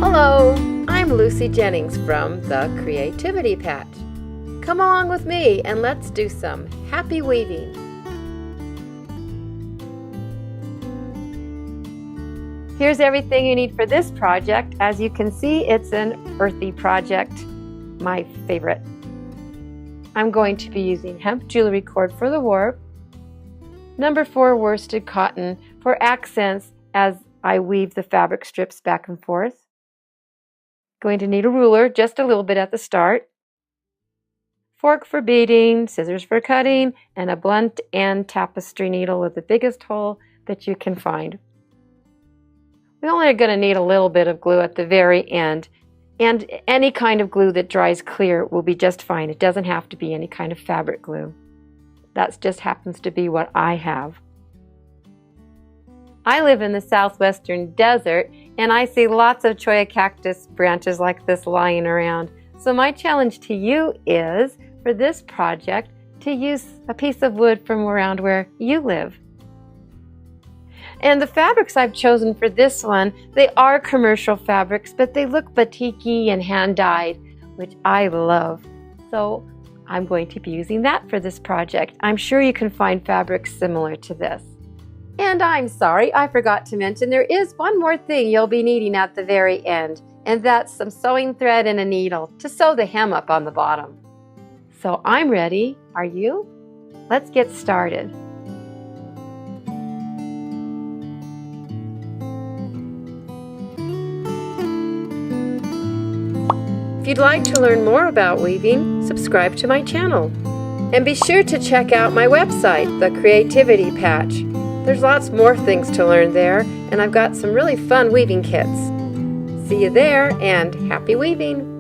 Hello, I'm Lucy Jennings from the Creativity Patch. Come along with me and let's do some happy weaving. Here's everything you need for this project. As you can see, it's an earthy project, my favorite. I'm going to be using hemp jewelry cord for the warp, number 4 worsted cotton for accents as I weave the fabric strips back and forth. Going to need a ruler, just a little bit at the start, fork for beading, scissors for cutting, and a blunt end tapestry needle with the biggest hole that you can find. We only are going to need a little bit of glue at the very end, and any kind of glue that dries clear will be just fine. It doesn't have to be any kind of fabric glue. That just happens to be what I have. I live in the southwestern desert, and I see lots of cholla cactus branches like this lying around. So my challenge to you is, for this project, to use a piece of wood from around where you live. And the fabrics I've chosen for this one, they are commercial fabrics, but they look batik-y and hand-dyed, which I love. So I'm going to be using that for this project. I'm sure you can find fabrics similar to this. And I'm sorry, I forgot to mention there is one more thing you'll be needing at the very end, and that's some sewing thread and a needle to sew the hem up on the bottom. So I'm ready. Are you? Let's get started. If you'd like to learn more about weaving, subscribe to my channel. And be sure to check out my website, The Creativity Patch. There's lots more things to learn there, and I've got some really fun weaving kits. See you there, and happy weaving!